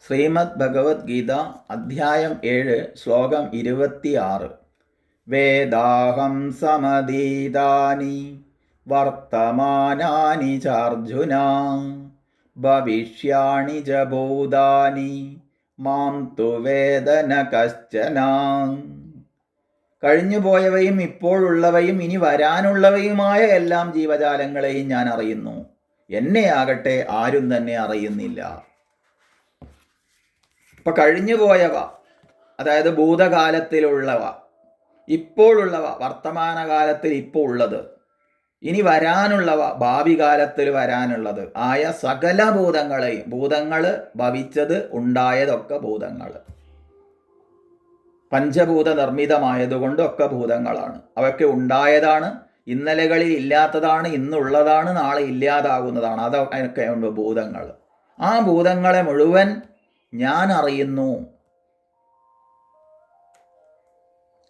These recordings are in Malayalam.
ശ്രീമദ് ഭഗവത്ഗീത അധ്യായം 7 ശ്ലോകം 26. വേദാഹം സമതീതാനി വർത്തമാനാനി ചാർജുന ഭവിഷ്യാണി ച ഭൂതാനി മാം തു വേദന കശ്ചന. കഴിഞ്ഞുപോയവയും ഇപ്പോഴുള്ളവയും ഇനി വരാനുള്ളവയുമായ എല്ലാം ജീവജാലങ്ങളെയും ഞാൻ അറിയുന്നു. എന്നെയാകട്ടെ ആരും തന്നെ അറിയുന്നില്ല. ഇപ്പം കഴിഞ്ഞുപോയവ, അതായത് ഭൂതകാലത്തിലുള്ളവ, ഇപ്പോഴുള്ളവ, വർത്തമാനകാലത്തിൽ ഇപ്പോൾ ഉള്ളത്, ഇനി വരാനുള്ളവ, ഭാവി കാലത്തിൽ വരാനുള്ളത് ആയ സകല ഭൂതങ്ങളെയും, ഭൂതങ്ങൾ ഭവിച്ചത് ഉണ്ടായതൊക്കെ ഭൂതങ്ങൾ, പഞ്ചഭൂത നിർമ്മിതമായതുകൊണ്ടൊക്കെ ഭൂതങ്ങളാണ്. അവയൊക്കെ ഉണ്ടായതാണ്, ഇന്നലകളിൽ ഇല്ലാത്തതാണ്, ഇന്നുള്ളതാണ്, നാളെ ഇല്ലാതാകുന്നതാണ്. അതൊക്കെ ഉണ്ട് ഭൂതങ്ങൾ. ആ ഭൂതങ്ങളെ മുഴുവൻ ഞാൻ അറിയുന്നു.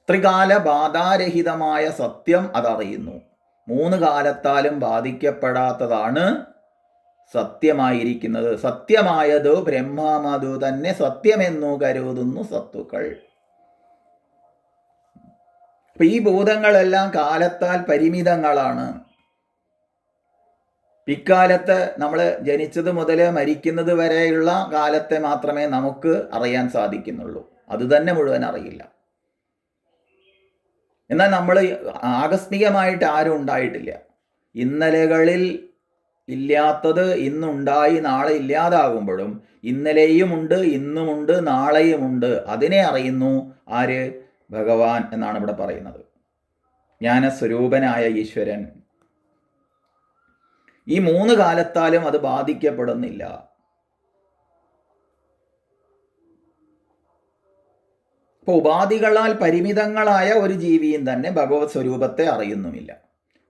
ത്രികാല ബാധാരഹിതമായ സത്യം അതറിയുന്നു. 3 കാലത്താലും ബാധിക്കപ്പെടാത്തതാണ് സത്യമായിരിക്കുന്നത്. സത്യമായതു ബ്രഹ്മമതു തന്നെ സത്യമെന്നു കരുതുന്നു സത്തുക്കൾ. അപ്പൊ ഈ ഭൂതങ്ങളെല്ലാം കാലത്താൽ പരിമിതങ്ങളാണ്. ഇക്കാലത്ത് നമ്മൾ ജനിച്ചത് മുതൽ മരിക്കുന്നത് വരെയുള്ള കാലത്തെ മാത്രമേ നമുക്ക് അറിയാൻ സാധിക്കുന്നുള്ളൂ. അത് തന്നെ മുഴുവൻ അറിയില്ല. എന്നാൽ നമ്മൾ ആകസ്മികമായിട്ട് ആരും ഉണ്ടായിട്ടില്ല. ഇന്നലകളിൽ ഇല്ലാത്തത് ഇന്നുണ്ടായി നാളെ ഇല്ലാതാകുമ്പോഴും ഇന്നലെയുമുണ്ട്, ഇന്നുമുണ്ട്, നാളെയുമുണ്ട്. അതിനെ അറിയുന്നു ആര്? ഭഗവാൻ എന്നാണ് ഇവിടെ പറയുന്നത്. ജ്ഞാനസ്വരൂപനായ ഈശ്വരൻ. ഈ 3 കാലത്താലും അത് ബാധിക്കപ്പെടുന്നില്ല. അപ്പോൾ ഉപാധികളാൽ പരിമിതങ്ങളായ ഒരു ജീവിയും തന്നെ ഭഗവത് സ്വരൂപത്തെ അറിയുന്നുമില്ല.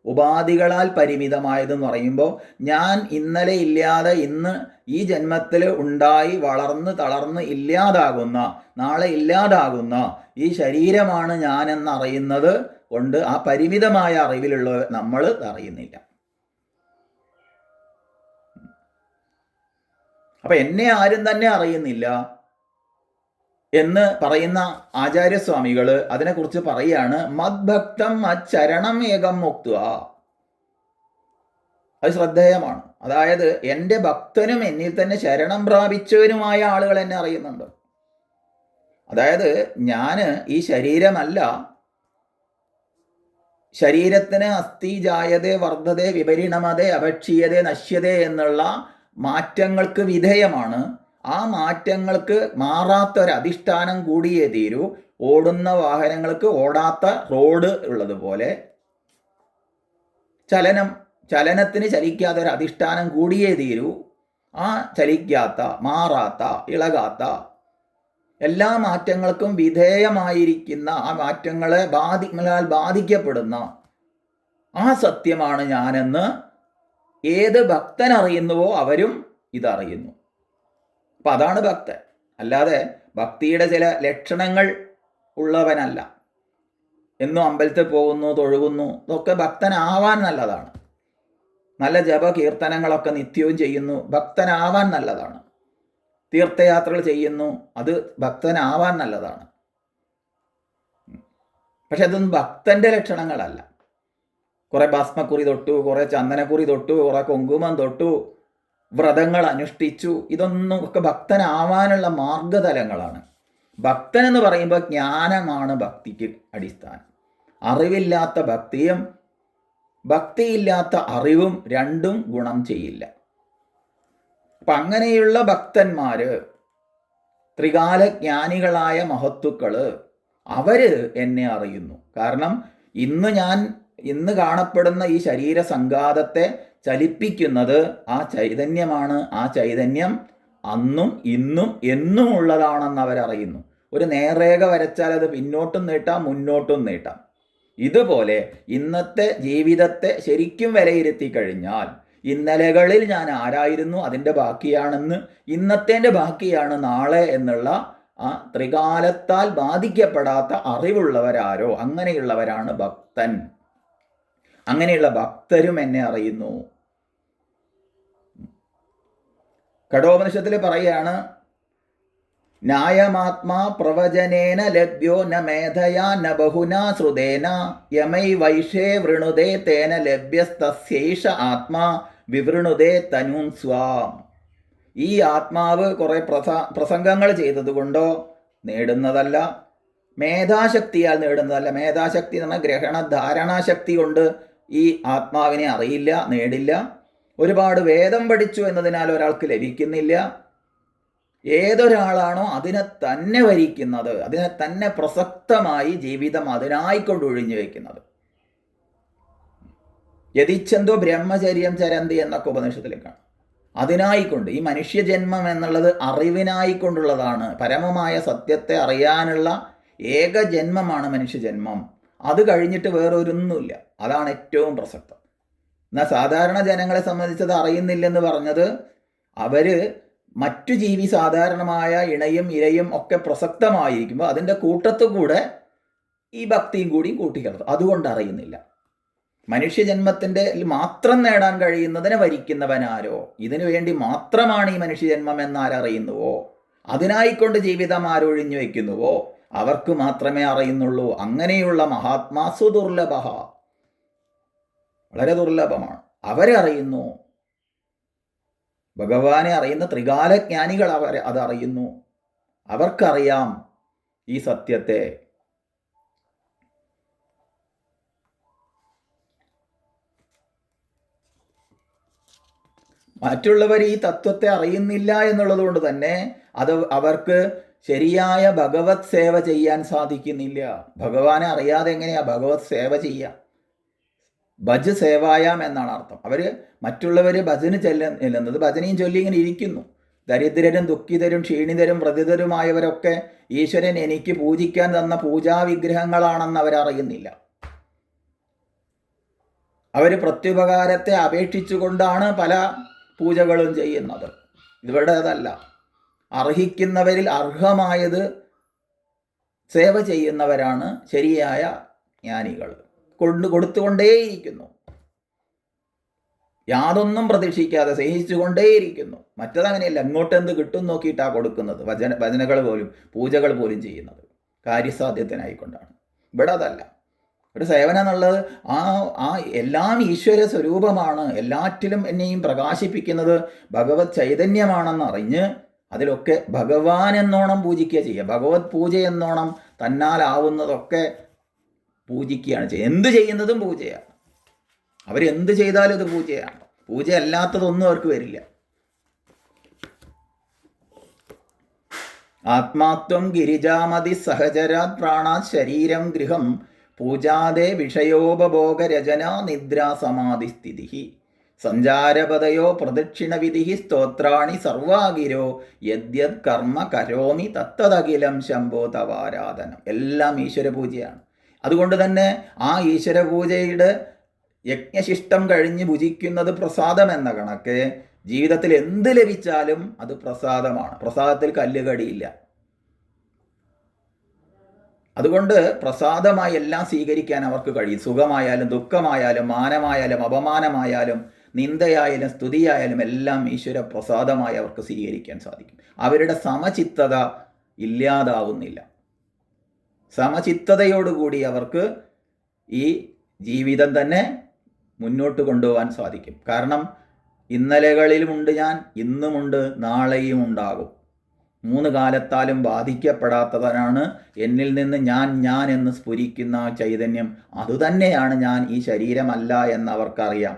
ഉപാധികളാൽ പരിമിതമായതെന്ന് പറയുമ്പോൾ ഞാൻ ഇന്നലെ ഇല്ലാതെ ഇന്ന് ഈ ജന്മത്തിൽ ഉണ്ടായി വളർന്ന് തളർന്ന് ഇല്ലാതാകുന്ന, നാളെ ഇല്ലാതാകുന്ന ഈ ശരീരമാണ് ഞാനെന്നറിയുന്നത് കൊണ്ട് ആ പരിമിതമായ അറിവിലുള്ള നമ്മൾ അറിയുന്നില്ല. അപ്പൊ എന്നെ ആരും തന്നെ അറിയുന്നില്ല എന്ന് പറയുന്ന ആചാര്യസ്വാമികൾ അതിനെക്കുറിച്ച് പറയാണ്, മദ്ഭക്തം അച്ചരണം ഏകം മുക്ത. അത് ശ്രദ്ധേയമാണ്. അതായത് എൻ്റെ ഭക്തനും എന്നിൽ തന്നെ ശരണം പ്രാപിച്ചവനുമായ ആളുകൾ എന്നെ അറിയുന്നുണ്ട്. അതായത് ഞാൻ ഈ ശരീരമല്ല, ശരീരത്തിന് അസ്ഥി ജായതേ വർദ്ധതേ വിപരിണമതേ അപക്ഷീയതേ നശ്യതേ എന്നുള്ള മാറ്റങ്ങൾക്ക് വിധേയമാണ്. ആ മാറ്റങ്ങൾക്ക് മാറാത്തൊരധിഷ്ഠാനം കൂടിയേ തീരൂ. ഓടുന്ന വാഹനങ്ങൾക്ക് ഓടാത്ത റോഡ് ഉള്ളതുപോലെ ചലനത്തിന് ചലിക്കാത്തൊരു അധിഷ്ഠാനം കൂടിയേ തീരൂ. ആ ചലിക്കാത്ത, മാറാത്ത, ഇളകാത്ത എല്ലാ മാറ്റങ്ങൾക്കും വിധേയമായിരിക്കുന്ന, ആ മാറ്റങ്ങളെ ബാധിക്കപ്പെടുന്ന ആ സത്യമാണ് ഞാനെന്ന് ഏത് ഭക്തൻ അറിയുന്നുവോ അവരും ഇതറിയുന്നു. അപ്പം അതാണ് ഭക്തൻ. അല്ലാതെ ഭക്തിയുടെ ചില ലക്ഷണങ്ങൾ ഉള്ളവനല്ല. എന്നും അമ്പലത്തിൽ പോകുന്നു, തൊഴുകുന്നു, ഇതൊക്കെ ഭക്തനാവാൻ നല്ലതാണ്. നല്ല ജപകീർത്തനങ്ങളൊക്കെ നിത്യവും ചെയ്യുന്നു, ഭക്തനാവാൻ നല്ലതാണ്. തീർത്ഥയാത്രകൾ ചെയ്യുന്നു, അത് ഭക്തനാവാൻ നല്ലതാണ്. പക്ഷെ അതൊന്നും ഭക്തൻ്റെ ലക്ഷണങ്ങളല്ല. കുറെ ഭസ്മക്കുറി തൊട്ടു, കുറെ ചന്ദനക്കുറി തൊട്ടു, കുറെ കുങ്കുമം തൊട്ടു, വ്രതങ്ങൾ അനുഷ്ഠിച്ചു, ഇതൊന്നും ഒക്കെ ഭക്തനാവാനുള്ള മാർഗതലങ്ങളാണ്. ഭക്തൻ എന്ന് പറയുമ്പോൾ ജ്ഞാനമാണ് ഭക്തിക്ക് അടിസ്ഥാനം. അറിവില്ലാത്ത ഭക്തിയും ഭക്തിയില്ലാത്ത അറിവും രണ്ടും ഗുണം ചെയ്യില്ല. അപ്പം അങ്ങനെയുള്ള ഭക്തന്മാര്, ത്രികാലജ്ഞാനികളായ മഹത്തുക്കള്, അവര് എന്നെ അറിയുന്നു. കാരണം ഇന്ന് കാണപ്പെടുന്ന ഈ ശരീരസംഘാതത്തെ ചലിപ്പിക്കുന്നത് ആ ചൈതന്യമാണ്. ആ ചൈതന്യം അന്നും ഇന്നും എന്നും ഉള്ളതാണെന്ന് അവരറിയുന്നു. ഒരു നേർരേഖ വരച്ചാൽ അത് പിന്നോട്ടും നീട്ടാം, മുന്നോട്ടും നീട്ടാം. ഇതുപോലെ ഇന്നത്തെ ജീവിതത്തെ ശരിക്കും വിലയിരുത്തി കഴിഞ്ഞാൽ ഇന്നലകളിൽ ഞാൻ ആരായിരുന്നു അതിൻ്റെ ബാക്കിയാണെന്ന്, ഇന്നത്തേൻ്റെ ബാക്കിയാണ് നാളെ എന്നുള്ള ആ ത്രികാലത്താൽ ബാധിക്കപ്പെടാത്ത അറിവുള്ളവരാരോ അങ്ങനെയുള്ളവരാണ് ഭക്തൻ. അങ്ങനെയുള്ള ഭക്തരും എന്നെ അറിയുന്നു. കഠോപനിഷത്തിൽ പറയുകയാണ്, ന്യായമാത്മാ പ്രവചനേന ലഭ്യോ ന മേധയാ ന ബഹുനാ ശ്രുതേന യമൈ വൈഷേ വൃണുതേ തേന ലഭ്യസ്തസ്യൈഷ ആത്മാ വിവൃണുതേ തനൂൻ സ്വാം. ഈ ആത്മാവ് കുറേ പ്രസംഗങ്ങൾ ചെയ്തതുകൊണ്ടോ നേടുന്നതല്ല, മേധാശക്തിയാൽ നേടുന്നതല്ല. മേധാശക്തി എന്ന് പറഞ്ഞാൽ ധാരണാശക്തി കൊണ്ട് ഈ ആത്മാവിനെ അറിയില്ല, നേടില്ല. ഒരുപാട് വേദം പഠിച്ചു എന്നതിനാൽ ഒരാൾക്ക് ലഭിക്കുന്നില്ല. ഏതൊരാളാണോ അതിനെ തന്നെ വരിക്കുന്നത്, അതിനെ തന്നെ പ്രസക്തമായി ജീവിതം അതിനായിക്കൊണ്ട് ഒഴിഞ്ഞു വയ്ക്കുന്നത്. യതിച്ഛന്തോ ബ്രഹ്മചര്യം ചരന്തി എന്നൊക്കെ ഉപനിഷത്തിലേക്കാണ്. അതിനായിക്കൊണ്ട് ഈ മനുഷ്യജന്മം എന്നുള്ളത് അറിവിനായിക്കൊണ്ടുള്ളതാണ്. പരമമായ സത്യത്തെ അറിയാനുള്ള ഏക ജന്മമാണ് മനുഷ്യജന്മം. അത് കഴിഞ്ഞിട്ട് വേറൊരൊന്നുമില്ല. അതാണ് ഏറ്റവും പ്രസക്തം. എന്നാൽ സാധാരണ ജനങ്ങളെ സംബന്ധിച്ചത് അറിയുന്നില്ലെന്ന് പറഞ്ഞത് അവർ മറ്റു ജീവി സാധാരണമായ ഇണയും ഇരയും ഒക്കെ പ്രസക്തമായിരിക്കുമ്പോൾ അതിൻ്റെ കൂട്ടത്തുകൂടെ ഈ ഭക്തിയും കൂടിയും കൂട്ടിക്കലർത്തും. അതുകൊണ്ട് അറിയുന്നില്ല. മനുഷ്യജന്മത്തിൻ്റെ മാത്രം നേടാൻ കഴിയുന്നതിനെ വരിക്കുന്നവനാരോ, ഇതിനു വേണ്ടി മാത്രമാണ് ഈ മനുഷ്യജന്മം എന്നാരറിയുന്നുവോ, അതിനായിക്കൊണ്ട് ജീവിതം ആരൊഴിഞ്ഞു വയ്ക്കുന്നുവോ അവർക്ക് മാത്രമേ അറിയുന്നുള്ളൂ. അങ്ങനെയുള്ള മഹാത്മാസു ദുർലഭ, വളരെ ദുർലഭമാണ്. അവരറിയുന്നു. ഭഗവാനെ അറിയുന്ന ത്രികാലജ്ഞാനികൾ അതറിയുന്നു. അവർക്കറിയാം ഈ സത്യത്തെ. മറ്റുള്ളവർ ഈ തത്വത്തെ അറിയുന്നില്ല എന്നുള്ളത് കൊണ്ട് തന്നെ അവർക്ക് ശരിയായ ഭഗവത് സേവ ചെയ്യാൻ സാധിക്കുന്നില്ല. ഭഗവാനെ അറിയാതെ എങ്ങനെയാ ഭഗവത് സേവ ചെയ്യുക? ഭജ് സേവായാം എന്നാണ് അർത്ഥം. അവർ മറ്റുള്ളവർ ഭജന് ചെല്ലുന്നത് ഭജനയും ചൊല്ലി ഇങ്ങനെ ഇരിക്കുന്നു. ദരിദ്രരും ദുഃഖിതരും ക്ഷീണിതരും വ്രതിതരുമായവരൊക്കെ ഈശ്വരൻ എനിക്ക് പൂജിക്കാൻ തന്ന പൂജാവിഗ്രഹങ്ങളാണെന്ന് അവരറിയുന്നില്ല. അവർ പ്രത്യുപകാരത്തെ അപേക്ഷിച്ചുകൊണ്ടാണ് പല പൂജകളും ചെയ്യുന്നത്. ഇവിടെ അതല്ല. അർഹിക്കുന്നവരിൽ അർഹമായത് സേവ ചെയ്യുന്നവരാണ് ശരിയായ ജ്ഞാനികൾ. കൊടുത്തുകൊണ്ടേയിരിക്കുന്നു. യാതൊന്നും പ്രതീക്ഷിക്കാതെ സ്നേഹിച്ചുകൊണ്ടേയിരിക്കുന്നു. മറ്റതങ്ങനെയല്ല. അങ്ങോട്ടെന്ത് കിട്ടും നോക്കിയിട്ടാണ് കൊടുക്കുന്നത്. ഭജനകൾ പോലും പൂജകൾ പോലും ചെയ്യുന്നത് കാര്യസാധ്യത്തിനായിക്കൊണ്ടാണ്. ഇവിടെ അതല്ല. ഒരു സേവനം എന്നുള്ളത് ആ എല്ലാം ഈശ്വര സ്വരൂപമാണ്. എല്ലാറ്റിലും എന്നെയും പ്രകാശിപ്പിക്കുന്നത് ഭഗവത് ചൈതന്യമാണെന്ന് അറിഞ്ഞ് അതിലൊക്കെ ഭഗവാൻ എന്നോണം പൂജിക്കുക ചെയ്യുക. ഭഗവത് പൂജ എന്നോണം തന്നാലാവുന്നതൊക്കെ പൂജിക്കുകയാണ് ചെയ്യുക. എന്ത് ചെയ്യുന്നതും പൂജയാണ്. അവരെന്ത് ചെയ്താലും ഇത് പൂജയാണ്. പൂജയല്ലാത്തതൊന്നും അവർക്ക് വരില്ല. ആത്മാത്വം ഗിരിജാമതി സഹചരാത് പ്രാണാത് ശരീരം ഗൃഹം പൂജാദേ വിഷയോപഭോഗരചന നിദ്രാ സമാധിസ്ഥിതി സഞ്ചാരപദയോ പ്രദക്ഷിണവിധി സ്തോത്രാണി സർവാഗിരോ യദ്യത് കർമ്മ കരോമി തത്തതകിലം ശംഭോ തവാരാധനം. എല്ലാം ഈശ്വര പൂജയാണ്. അതുകൊണ്ട് തന്നെ ആ ഈശ്വര പൂജയുടെ യജ്ഞശിഷ്ടം കഴിഞ്ഞ് ഭുജിക്കുന്നത് പ്രസാദം എന്ന കണക്ക് ജീവിതത്തിൽ എന്ത് ലഭിച്ചാലും അത് പ്രസാദമാണ്. പ്രസാദത്തിൽ കല്ലുകടിയില്ല. അതുകൊണ്ട് പ്രസാദമായി എല്ലാം സ്വീകരിക്കാൻ അവർക്ക് കഴിയും. സുഖമായാലും ദുഃഖമായാലും മാനമായാലും അപമാനമായാലും നിന്ദയായാലും സ്തുതിയായാലും എല്ലാം ഈശ്വര പ്രസാദമായി അവർക്ക് സ്വീകരിക്കാൻ സാധിക്കും. അവരുടെ സമചിത്തത ഇല്ലാതാവുന്നില്ല. സമചിത്തതയോടുകൂടി അവർക്ക് ഈ ജീവിതം തന്നെ മുന്നോട്ട് കൊണ്ടുപോകാൻ സാധിക്കും. കാരണം ഇന്നലകളിലുമുണ്ട് ഞാൻ, ഇന്നുമുണ്ട്, നാളെയും ഉണ്ടാകും. 3 കാലത്താലും ബാധിക്കപ്പെടാത്തവനാണ് എന്നിൽ നിന്ന് ഞാൻ എന്ന് സ്ഫുരിക്കുന്ന ചൈതന്യം. അതുതന്നെയാണ് ഞാൻ. ഈ ശരീരമല്ല എന്ന് അവർക്കറിയാം.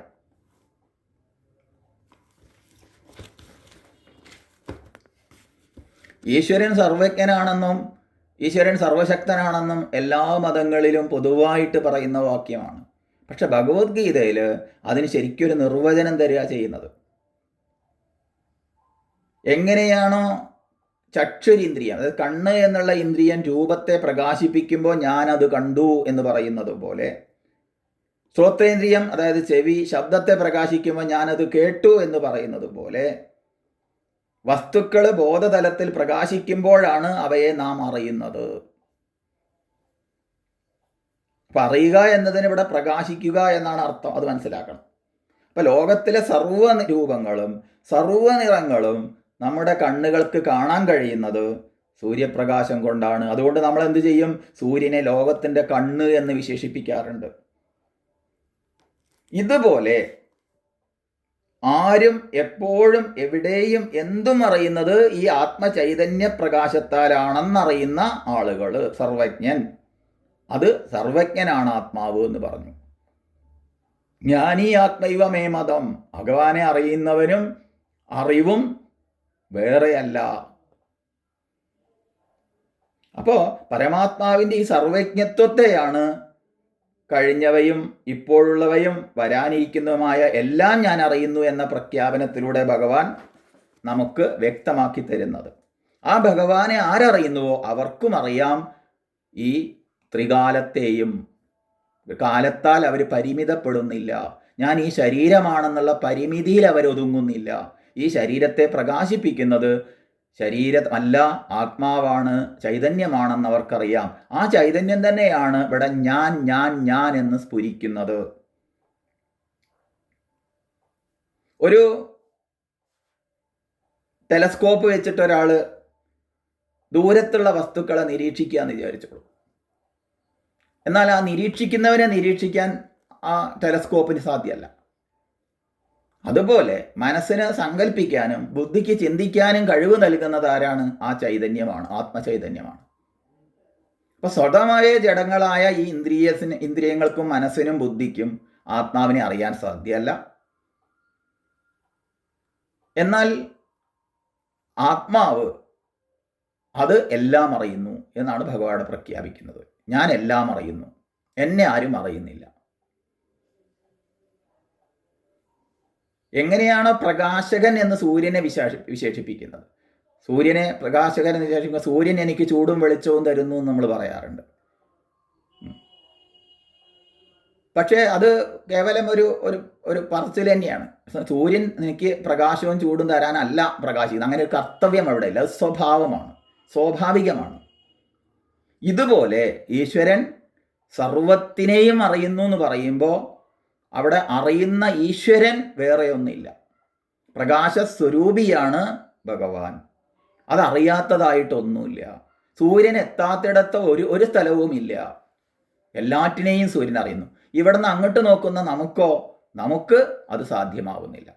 ഈശ്വരൻ സർവജ്ഞനാണെന്നും ഈശ്വരൻ സർവശക്തനാണെന്നും എല്ലാ മതങ്ങളിലും പൊതുവായിട്ട് പറയുന്ന വാക്യമാണ്. പക്ഷെ ഭഗവത്ഗീതയിൽ അതിന് ശരിക്കൊരു നിർവചനം തരിക ചെയ്യുന്നത്. എങ്ങനെയാണോ ചക്ഷുരീന്ദ്രിയം, അതായത് കണ്ണ് എന്നുള്ള ഇന്ദ്രിയം രൂപത്തെ പ്രകാശിപ്പിക്കുമ്പോൾ ഞാനത് കണ്ടു എന്ന് പറയുന്നത് പോലെ, ശ്രോത്രേന്ദ്രിയം അതായത് ചെവി ശബ്ദത്തെ പ്രകാശിക്കുമ്പോൾ ഞാനത് കേട്ടു എന്ന് പറയുന്നത് പോലെ, വസ്തുക്കൾ ബോധതലത്തിൽ പ്രകാശിക്കുമ്പോഴാണ് അവയെ നാം അറിയുന്നത്. അപ്പം അറിയുക എന്നതിന് ഇവിടെ പ്രകാശിക്കുക എന്നാണ് അർത്ഥം. അത് മനസ്സിലാക്കണം. അപ്പം ലോകത്തിലെ സർവ്വ രൂപങ്ങളും സർവ്വ നിറങ്ങളും നമ്മുടെ കണ്ണുകൾക്ക് കാണാൻ കഴിയുന്നത് സൂര്യപ്രകാശം കൊണ്ടാണ്. അതുകൊണ്ട് നമ്മൾ എന്ത് ചെയ്യും? സൂര്യനെ ലോകത്തിൻ്റെ കണ്ണ് എന്ന് വിശേഷിപ്പിക്കാറുണ്ട്. ഇതുപോലെ ആരും എപ്പോഴും എവിടെയും എന്തും അറിയുന്നത് ഈ ആത്മചൈതന്യ പ്രകാശത്താലാണെന്നറിയുന്ന ആളുകൾ, സർവജ്ഞൻ, അത് സർവജ്ഞനാണ് ആത്മാവ് എന്ന് പറഞ്ഞു. ജ്ഞാനി ആത്മൈവ മേ മതം, ഭഗവാനെ അറിയുന്നവനും അറിവും വേറെയല്ല. അപ്പോൾ പരമാത്മാവിൻ്റെ ഈ സർവജ്ഞത്വത്തെയാണ് കഴിഞ്ഞവയും ഇപ്പോഴുള്ളവയും വരാനിരിക്കുന്നതുമായ എല്ലാം ഞാൻ അറിയുന്നു എന്ന പ്രഖ്യാപനത്തിലൂടെ ഭഗവാൻ നമുക്ക് വ്യക്തമാക്കി തരുന്നത്. ആ ഭഗവാനെ ആരറിയുന്നുവോ അവർക്കും അറിയാം ഈ ത്രികാലത്തെയും. കാലത്താൽ അവർ പരിമിതപ്പെടുന്നില്ല. ഞാൻ ഈ ശരീരമാണെന്നുള്ള പരിമിതിയിൽ അവരൊതുങ്ങുന്നില്ല. ഈ ശരീരത്തെ പ്രകാശിപ്പിക്കുന്നത് ശരീരമല്ല, ആത്മാവാണ്, ചൈതന്യമാണെന്ന് അവർക്കറിയാം. ആ ചൈതന്യം തന്നെയാണ് ഇവിടെ ഞാൻ ഞാൻ ഞാൻ എന്ന് സ്ഫുരിക്കുന്നത്. ഒരു ടെലസ്കോപ്പ് വെച്ചിട്ട് ഒരാൾ ദൂരത്തുള്ള വസ്തുക്കളെ നിരീക്ഷിക്കുക എന്ന് വിചാരിച്ചോളൂ. എന്നാൽ ആ നിരീക്ഷിക്കുന്നവനെ നിരീക്ഷിക്കാൻ ആ ടെലസ്കോപ്പിന് സാധ്യമല്ല. അതുപോലെ മനസ്സിന് സങ്കല്പിക്കാനും ബുദ്ധിക്ക് ചിന്തിക്കാനും കഴിവ് നൽകുന്നത് ആരാണ്? ആ ചൈതന്യമാണ്, ആത്മചൈതന്യമാണ്. അപ്പോൾ സ്വതമായ ജഡങ്ങളായ ഈ ഇന്ദ്രിയങ്ങൾക്കും മനസ്സിനും ബുദ്ധിക്കും ആത്മാവിനെ അറിയാൻ സാധ്യമല്ല. എന്നാൽ ആത്മാവ് അത് എല്ലാം അറിയുന്നു എന്നാണ് ഭഗവാൻ പ്രഖ്യാപിക്കുന്നത്. ഞാൻ എല്ലാം അറിയുന്നു, എന്നെ ആരും അറിയുന്നില്ല. എങ്ങനെയാണ് പ്രകാശകൻ എന്ന് സൂര്യനെ വിശേഷിപ്പിക്കുന്നത്? സൂര്യനെ പ്രകാശകൻ എന്ന് വിശേഷിപ്പിക്കുന്നത് സൂര്യൻ എനിക്ക് ചൂടും വെളിച്ചവും തരുന്നു എന്ന് നമ്മൾ പറയാറുണ്ട്. പക്ഷേ അത് കേവലം ഒരു ഒരു ഒരു പറച്ചിൽ തന്നെയാണ്. സൂര്യൻ എനിക്ക് പ്രകാശവും ചൂടും തരാനല്ല പ്രകാശിക്കുന്നത്. അങ്ങനെ ഒരു കർത്തവ്യം അവിടെ ഇല്ല. അത് സ്വഭാവമാണ്, സ്വാഭാവികമാണ്. ഇതുപോലെ ഈശ്വരൻ സർവത്തിനെയും അറിയുന്നു എന്ന് പറയുമ്പോൾ അവിടെ അറിയുന്ന ഈശ്വരൻ വേറെ ഒന്നില്ല. പ്രകാശസ്വരൂപിയാണ് ഭഗവാൻ. അതറിയാത്തതായിട്ടൊന്നുമില്ല. സൂര്യൻ എത്താത്തിടത്ത് ഒരു സ്ഥലവുമില്ല. എല്ലാറ്റിനെയും സൂര്യൻ അറിയുന്നു. ഇവിടുന്ന് അങ്ങോട്ട് നോക്കുന്ന നമുക്ക് അത് സാധ്യമാവുന്നില്ല.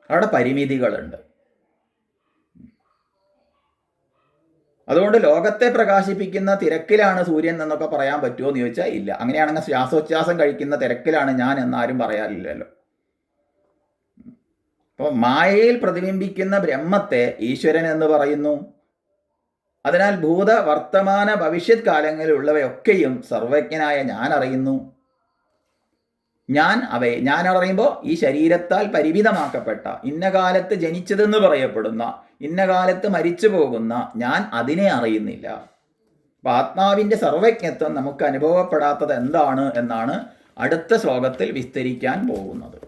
അവിടെ പരിമിതികളുണ്ട്. അതുകൊണ്ട് ലോകത്തെ പ്രകാശിപ്പിക്കുന്ന തിരക്കിലാണ് സൂര്യൻ എന്നൊക്കെ പറയാൻ പറ്റുമോ എന്ന് ചോദിച്ചാൽ ഇല്ല. അങ്ങനെയാണെങ്കിൽ ശ്വാസോച്ഛ്വാസം കഴിക്കുന്ന തിരക്കിലാണ് ഞാൻ എന്നാരും പറയാറില്ലല്ലോ. അപ്പോൾ മായയിൽ പ്രതിബിംബിക്കുന്ന ബ്രഹ്മത്തെ ഈശ്വരൻ എന്ന് പറയുന്നു. അതിനാൽ ഭൂത വർത്തമാന ഭവിഷ്യത് കാലങ്ങളിലുള്ളവയൊക്കെയും സർവജ്ഞനായ ഞാൻ അറിയുന്നു. ഞാൻ അറിയുമ്പോൾ ഈ ശരീരത്താൽ പരിമിതമാക്കപ്പെട്ട, ഇന്ന കാലത്ത് ജനിച്ചതെന്ന് പറയപ്പെടുന്ന, ഇന്ന കാലത്ത് മരിച്ചു പോകുന്ന ഞാൻ അതിനെ അറിയുന്നില്ല. അപ്പം ആത്മാവിൻ്റെ സർവജ്ഞത്വം നമുക്ക് അനുഭവപ്പെടാത്തത് എന്താണ് എന്നാണ് അടുത്ത ശ്ലോകത്തിൽ വിസ്തരിക്കാൻ പോകുന്നത്.